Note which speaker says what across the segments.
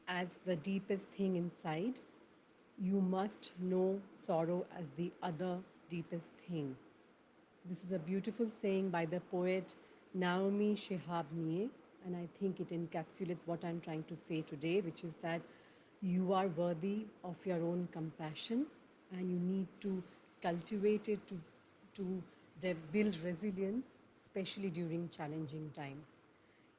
Speaker 1: as the deepest thing inside, you must know sorrow as the other deepest thing. This is a beautiful saying by the poet Naomi Shihab Nye, and I think it encapsulates what I'm trying to say today, which is that you are worthy of your own compassion and you need to cultivate it to build resilience, especially during challenging times.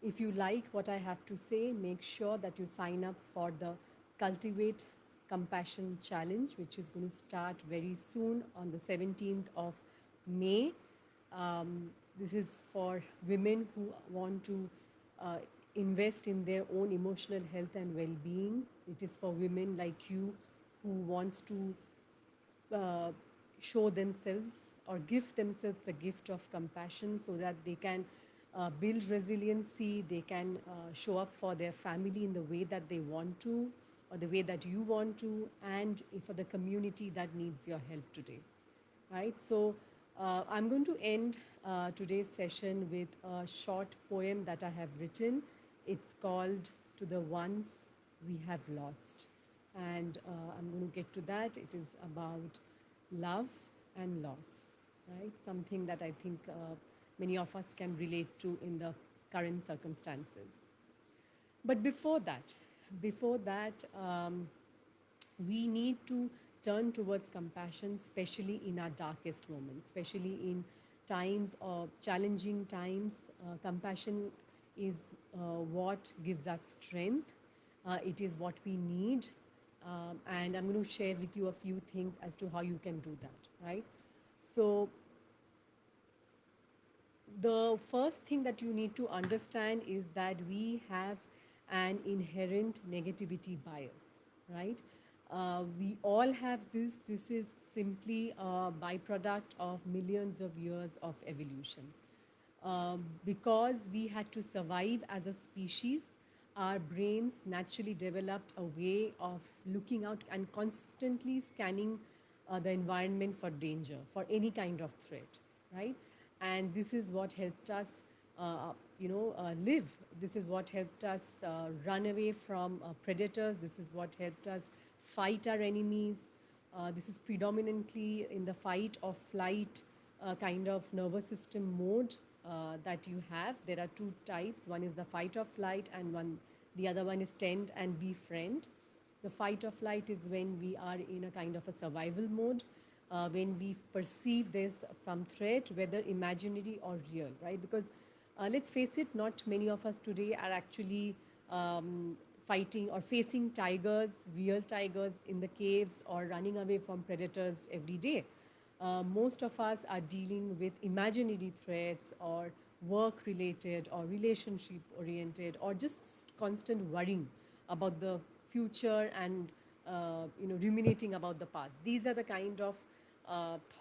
Speaker 1: If you like what I have to say, make sure that you sign up for the Cultivate Compassion Challenge, which is going to start very soon on the 17th of May. This is for women who want to uh, invest in their own emotional health and well-being. It is for women like you who wants to uh, show themselves or give themselves the gift of compassion so that they can build resiliency, they can show up for their family in the way that they want to or the way that you want to, and for the community that needs your help today. Right? So I'm going to end today's session with a short poem that I have written. It's called To the Ones We Have Lost. And I'm going to get to that. It is about love and loss, right? Something that I think many of us can relate to in the current circumstances. But before that, we need to turn towards compassion, especially in our darkest moments, especially in times of challenging times. Compassion is what gives us strength. It is what we need. And I'm going to share with you a few things as to how you can do that, right? So, the first thing that you need to understand is that we have an inherent negativity bias, right? We all have this. This is simply a byproduct of millions of years of evolution. Because we had to survive as a species, our brains naturally developed a way of looking out and constantly scanning the environment for danger, for any kind of threat, right? And this is what helped us, live. This is what helped us run away from predators. This is what helped us fight our enemies. This is predominantly in the fight or flight kind of nervous system mode that you have. There are two types. One is the fight or flight, and the other one is tend and befriend. The fight or flight is when we are in a kind of a survival mode, when we perceive there's some threat, whether imaginary or real, right? Because let's face it, not many of us today are actually fighting or facing tigers, real tigers in the caves, or running away from predators every day. Most of us are dealing with imaginary threats or work related or relationship oriented or just constant worrying about the future and ruminating about the past. These are the kind of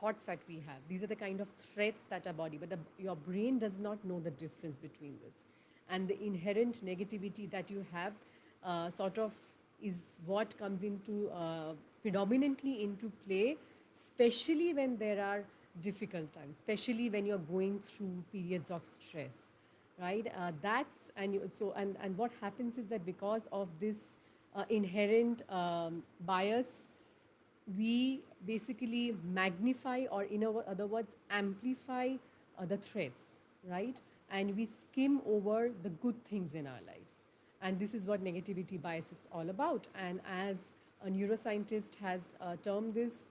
Speaker 1: thoughts that we have. These are the kind of threats that our body, but your brain does not know the difference between this. And the inherent negativity that you have sort of is what comes into predominantly into play, especially when there are difficult times, especially when you're going through periods of stress, right? That's and you, so and what happens is that because of this inherent bias, we basically magnify or in other words amplify the threats, right? And we skim over the good things in our lives, and this is what negativity bias is all about. And as a neuroscientist has termed this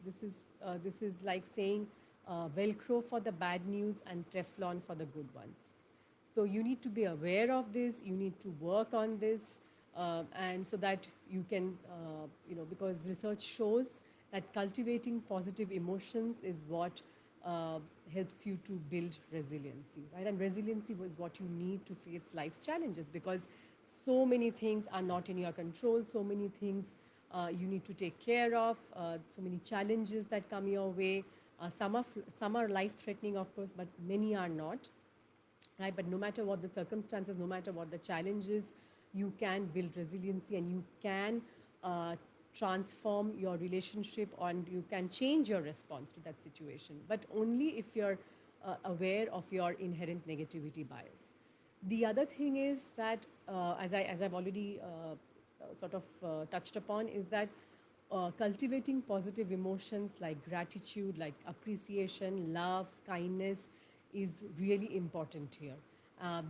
Speaker 1: is like saying velcro for the bad news and teflon for the good ones. So you need to be aware of this, you need to work on this, and so that you can, because research shows that cultivating positive emotions is what helps you to build resiliency, right? And resiliency is what you need to face life's challenges, because so many things are not in your control, so many things you need to take care of, so many challenges that come your way. Some are life threatening, of course, but many are not, right? But no matter what the circumstances, no matter what the challenges, you can build resiliency and you can uh, transform your relationship and you can change your response to that situation, but only if you're aware of your inherent negativity bias. The other thing is that, as I've already touched upon is that cultivating positive emotions like gratitude, like appreciation, love, kindness is really important here.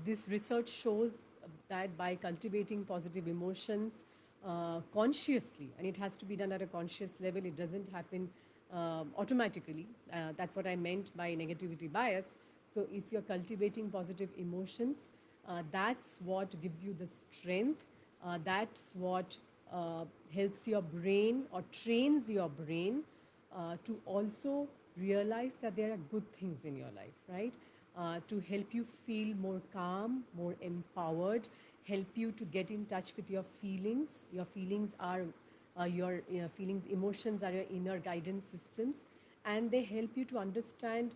Speaker 1: This research shows that by cultivating positive emotions consciously, and it has to be done at a conscious level, it doesn't happen automatically. That's what I meant by negativity bias. So, if you're cultivating positive emotions, that's what gives you the strength, that's what helps your brain or trains your brain to also realize that there are good things in your life, right? To help you feel more calm, more empowered, help you to get in touch with your feelings. Your feelings are your feelings, emotions are your inner guidance systems, and they help you to understand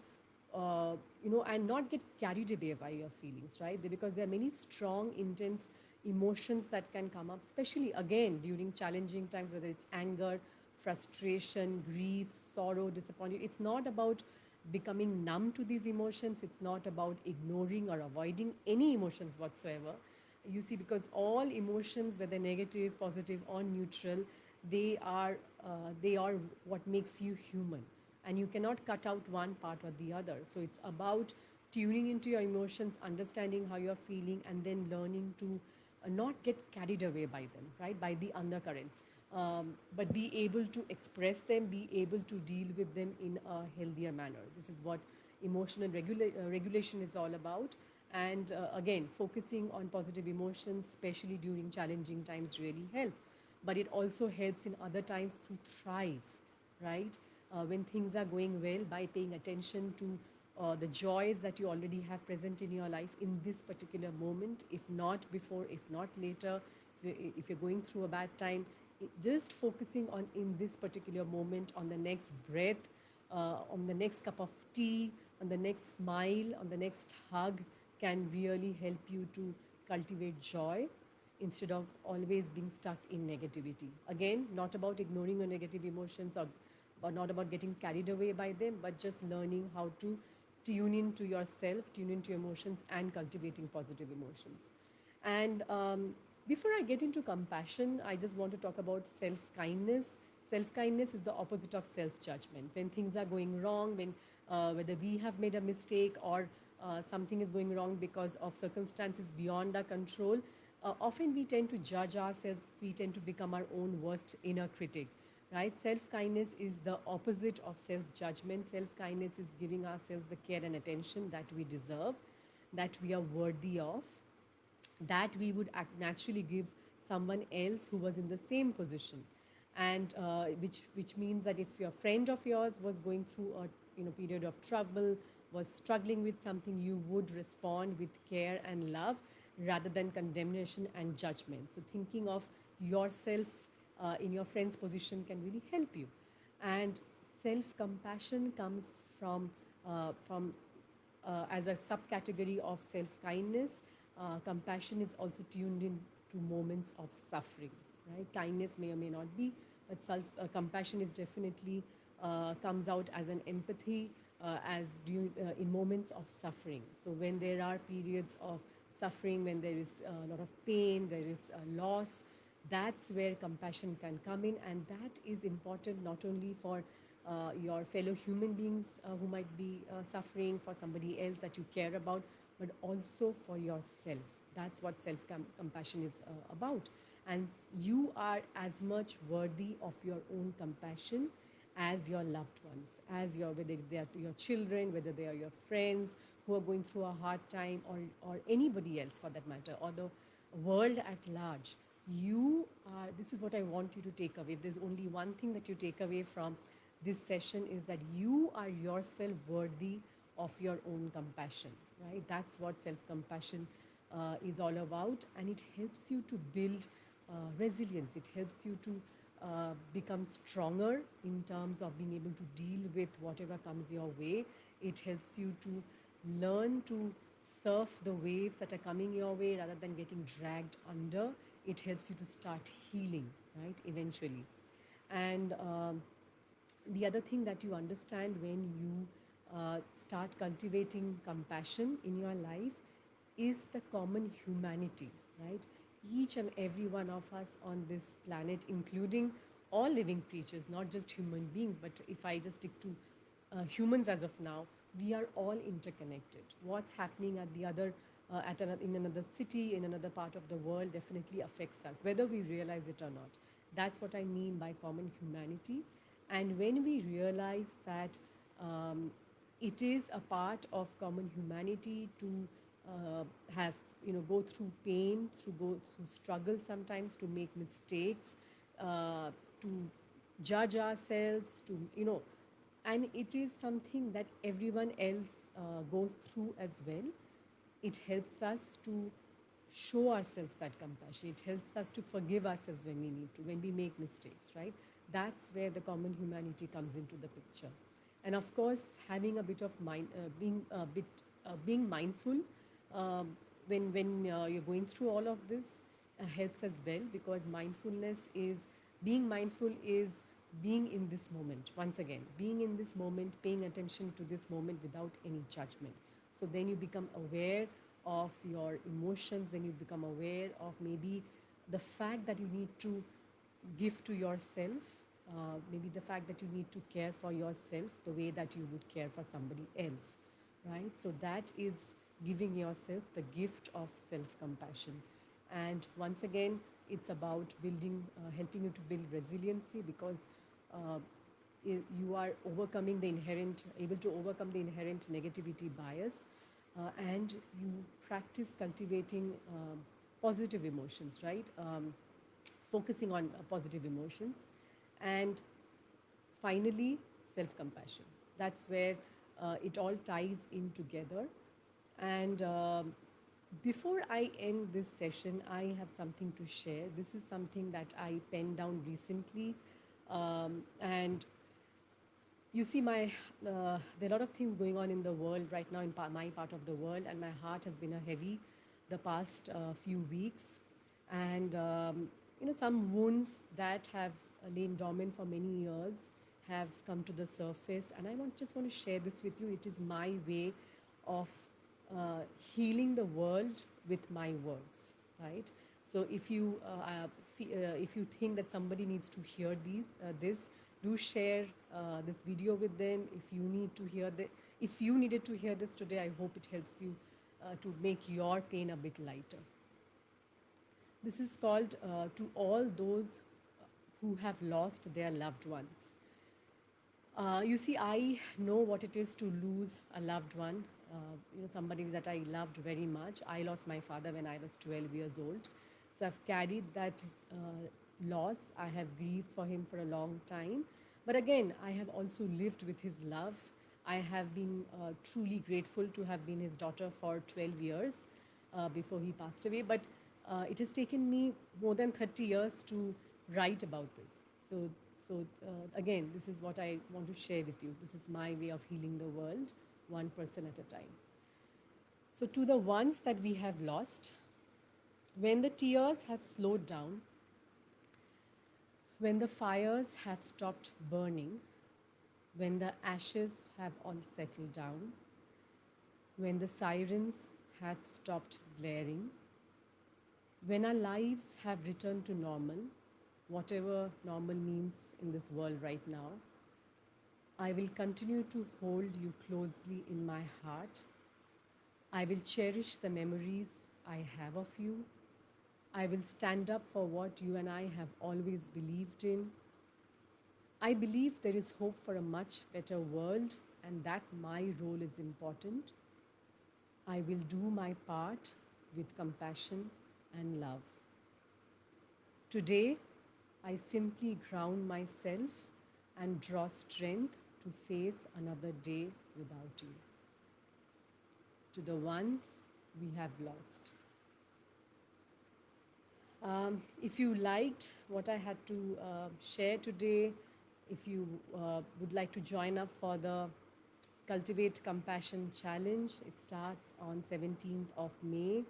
Speaker 1: and not get carried away by your feelings, right? Because there are many strong, intense emotions that can come up, especially again during challenging times, whether it's anger, frustration, grief, sorrow, disappointment. It's not about becoming numb to these emotions, it's not about ignoring or avoiding any emotions whatsoever. You see, because all emotions, whether negative, positive, or neutral, they are they are what makes you human, and you cannot cut out one part or the other. So it's about tuning into your emotions, understanding how you're feeling, and then learning to not get carried away by them, right? By the undercurrents, but be able to express them, be able to deal with them in a healthier manner. This is what emotional regulation is all about. And again, focusing on positive emotions, especially during challenging times, really help. But it also helps in other times to thrive, right? When things are going well, by paying attention to the joys that you already have present in your life in this particular moment, if not before, if not later, if you're going through a bad time, just focusing on in this particular moment, on the next breath, on the next cup of tea, on the next smile, on the next hug, can really help you to cultivate joy instead of always being stuck in negativity. Again, not about ignoring your negative emotions, or not about getting carried away by them, but just learning how to tune into yourself, tune into your emotions, and cultivating positive emotions. And before I get into compassion, I just want to talk about self kindness. Self kindness is the opposite of self judgment. When things are going wrong, when whether we have made a mistake or something is going wrong because of circumstances beyond our control, often we tend to judge ourselves, we tend to become our own worst inner critic, right? Self kindness is the opposite of self judgment. Self kindness is giving ourselves the care and attention that we deserve, that we are worthy of, that we would naturally give someone else who was in the same position. And which means that if your friend of yours was going through a period of trouble, was struggling with something, you would respond with care and love rather than condemnation and judgment. So thinking of yourself in your friend's position can really help you. And self compassion comes from as a subcategory of self kindness. Compassion is also tuned in to moments of suffering, right? Kindness may or may not be, but self compassion is definitely comes out as an empathy in moments of suffering. So when there are periods of suffering, when there is a lot of pain, there is a loss, that's where compassion can come in, and that is important not only for your fellow human beings who might be suffering, for somebody else that you care about, but also for yourself. That's what self compassion is about. And you are as much worthy of your own compassion as your loved ones, as your, whether they are your children, whether they are your friends who are going through a hard time, or anybody else for that matter, or the world at large. You are, this is what I want you to take away. If there's only one thing that you take away from this session, is that you are yourself worthy of your own compassion, right? That's what self compassion is all about, and it helps you to build resilience. It helps you to become stronger in terms of being able to deal with whatever comes your way. It helps you to learn to surf the waves that are coming your way rather than getting dragged under. It helps you to start healing, right, eventually. And the other thing that you understand when you start cultivating compassion in your life is the common humanity, right? each and every one of us on this planet, including all living creatures, not just human beings, but if I just stick to humans as of now, we are all interconnected. What's happening at the other, in another city, in another part of the world, definitely affects us, whether we realize it or not. That's what I mean by common humanity. And when we realize that um, it is a part of common humanity to have, go through pain, to go through struggle sometimes, to make mistakes, to judge ourselves, to, and it is something that everyone else goes through as well. It helps us to show ourselves that compassion. It helps us to forgive ourselves when we need to, when we make mistakes, right? That's where the common humanity comes into the picture. And of course, having a bit of being mindful when you're going through all of this helps as well, because being mindful is being in this moment. Once again, being in this moment, paying attention to this moment without any judgment. So then you become aware of your emotions, then you become aware of maybe the fact that you need to give to yourself, maybe the fact that you need to care for yourself the way that you would care for somebody else, right? So that is giving yourself the gift of self compassion. And once again, it's about helping you to build resiliency, because uh, you are able to overcome the inherent negativity bias, and you practice cultivating positive emotions, right? Focusing on positive emotions. And finally, self compassion. That's where it all ties in together. And before I end this session, I have something to share. This is something that I penned down recently. And you see, there are a lot of things going on in the world right now, in my part of the world, and my heart has been a heavy the past few weeks. And some wounds that have lain dormant for many years have come to the surface, and just want to share this with you. It is my way of healing the world with my words, right? So if you think that somebody needs to hear this, do share this video with them. If you needed to hear this today, I hope it helps you to make your pain a bit lighter. This is called To All Those Who Have Lost Their Loved Ones. You see, I know what it is to lose a loved one, somebody that I loved very much. I lost my father when I was 12 years old. So I've carried that loss. I have grieved for him for a long time. But again, I have also lived with his love. I have been truly grateful to have been his daughter for 12 years before he passed away. But it has taken me more than 30 years to write about this. So again, this is what I want to share with you. This is my way of healing the world, one person at a time. So, to the ones that we have lost, when the tears have slowed down, when the fires have stopped burning, when the ashes have all settled down, when the sirens have stopped blaring, when our lives have returned to normal, whatever normal means in this world right now, I will continue to hold you closely in my heart. I will cherish the memories I have of you. I will stand up for what you and I have always believed in. I believe there is hope for a much better world and that my role is important. I will do my part with compassion and love. Today, I simply ground myself and draw strength to face another day without you. To the ones we have lost. If you liked what I had to share today, if you would like to join up for the Cultivate Compassion Challenge, it starts on 17th of May,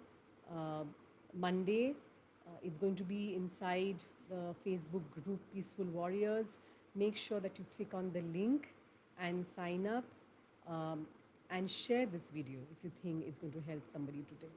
Speaker 1: Monday. It's going to be inside the Facebook group Peaceful Warriors. Make sure that you click on the link and sign up, and share this video if you think it's going to help somebody today.